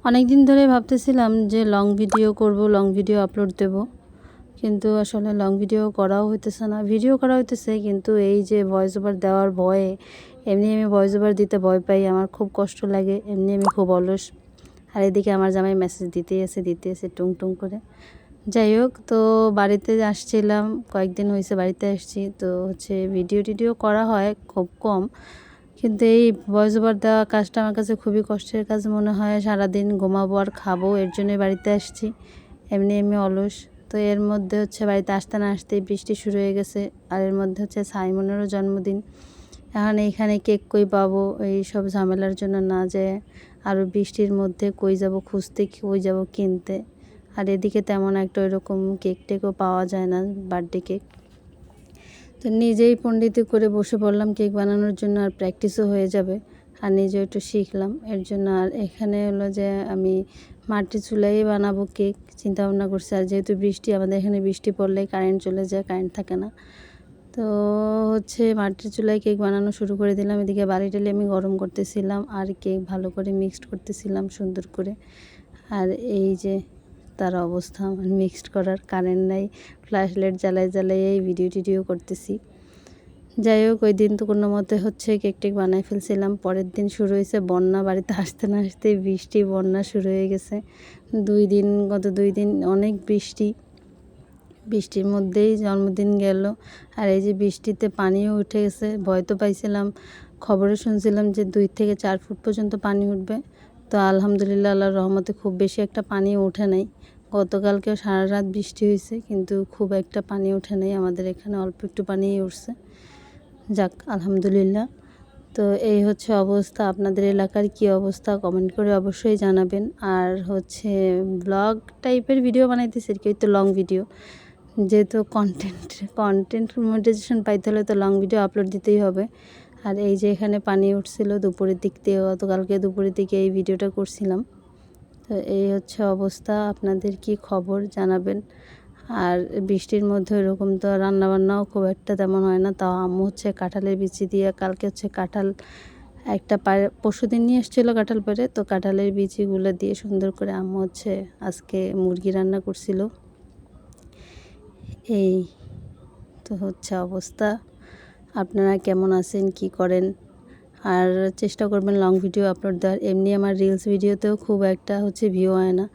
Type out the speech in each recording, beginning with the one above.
অনেক দিন ধরে ভাবতেছিলাম যে লং ভিডিও করব, লং ভিডিও আপলোড দেব, কিন্তু আসলে লং ভিডিও করাও হইতেছে না। ভিডিও করা হইতেছে কিন্তু এই যে ভয়েস ওভার দেওয়ার ভয়ে, এমনি আমি ভয়েস ওভার দিতে ভয় পাই, আমার খুব কষ্ট লাগে, এমনি আমি খুব অলস। আর এদিকে আমার জামাই মেসেজ দিতেই আছে টুং টুং করে। যাই হোক, তো বাড়িতে আসছিলাম, কয়েকদিন হয়েছে বাড়িতে আসছি, তো ভিডিও টিডিও করা হয় খুব কম, কিন্তু এই ভয়েস ওভার দেওয়া কাজটা আমার কাছে খুবই কষ্টের কাজ মনে হয়। সারাদিন ঘুমাবো আর খাবো, এর জন্যই বাড়িতে আসছি। এমনি এমনি অলস। তো এর মধ্যে বাড়িতে আসতে না আসতেই বৃষ্টি শুরু হয়ে গেছে। আর এর মধ্যে সাইমনেরও জন্মদিন। এখন এইখানে কেক কই পাবো, এই সব ঝামেলার জন্য না যায় আরও বৃষ্টির মধ্যে কই যাব খুঁজতে, কই যাব কিনতে। আর এদিকে তেমন একটা ওইরকম কেক টেকও পাওয়া যায় না, বার্থডে কেক। তো নিজেই পণ্ডিতি করে বসে পড়লাম কেক বানানোর জন্য, আর প্র্যাকটিসও হয়ে যাবে, আর নিজেও একটু শিখলাম এর জন্য। আর এখানে হলো যে আমি মাটির চুলাই বানাবো কেক চিন্তা ভাবনা করছি। আর যেহেতু বৃষ্টি, আমাদের এখানে বৃষ্টি পড়লে কারেন্ট চলে যায়, কারেন্ট থাকে না। তো মাটির চুলায় কেক বানানো শুরু করে দিলাম। এদিকে বালি টালি আমি গরম করতেছিলাম আর কেক ভালো করে মিক্সড করতেছিলাম সুন্দর করে। আর এই যে তার অবস্থা আমার মিক্সড করার, কারেন্ট নাই, ফ্ল্যাশ লাইট জ্বালাই এই ভিডিও টিডিও করতেছি। যাই হোক, ওই দিন তো কোনো মতে কেক টেক বানাই ফেলছিলাম। পরের দিন শুরু হয়েছে বন্যা, বাড়িতে আসতে না আসতেই বৃষ্টি, বন্যা শুরু হয়ে গেছে। গত 2 দিন অনেক বৃষ্টি, বৃষ্টির মধ্যেই জন্মদিন গেল। আর এই যে বৃষ্টিতে পানিও উঠে গেছে, ভয় তো পাইছিলাম। খবরে শুনছিলাম যে 2 থেকে 4 ফুট পর্যন্ত পানি উঠবে। তো আলহামদুলিল্লাহ, আল্লাহর রহমতে খুব বেশি একটা পানি ওঠে নাই। গতকালকেও সারা রাত বৃষ্টি হয়েছে, কিন্তু খুব একটা পানি ওঠে নাই, আমাদের এখানে অল্প একটু পানিই উঠছে। যাক, আলহামদুলিল্লাহ। তো এই অবস্থা। আপনাদের এলাকার কি অবস্থা কমেন্ট করে অবশ্যই জানাবেন। আর ব্লগ টাইপের ভিডিও বানাইতেছি আর কি, তো লং ভিডিও, যেহেতু কন্টেন্ট মনিটাইজেশন পাইতে হলে তো লং ভিডিও আপলোড দিতেই হবে। আর এই যে এখানে পানি উঠছিল দুপুরের দিক দিয়ে, গতকালকে দুপুরের দিকে এই ভিডিওটা করছিলাম। তো এই অবস্থা। আপনাদের কি খবর জানাবেন। আর বৃষ্টির মধ্যে এরকম তো রান্নাবান্নাও খুব একটা তেমন হয় না। তাও আম্মু কাঁঠালের বিচি দিয়ে, কালকে কাঁঠাল একটা পরশুদিন নিয়ে এসেছিলো কাঁঠাল পেড়ে, তো কাঁঠালের বিচিগুলো দিয়ে সুন্দর করে আম্মু আজকে মুরগি রান্না করছিল। এই তো অবস্থা। আপনারা কেমন আছেন, কি করেন? আর চেষ্টা করবেন লং ভিডিও আপলোড দেওয়ার। এমনি আমার রিলস ভিডিওতেও খুব একটা ভিউ হয় না,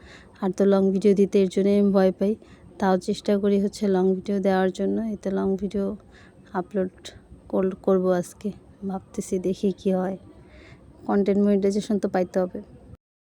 আর তো লং ভিডিও দিতে এর জন্যই আমি ভয় পাই। তাও চেষ্টা করি লং ভিডিও দেওয়ার জন্য। এতে লং ভিডিও আপলোড করব আজকে, ভাবতেছি দেখি কি হয়। কন্টেন্ট মনিটাইজেশন তো পাইতে হবে।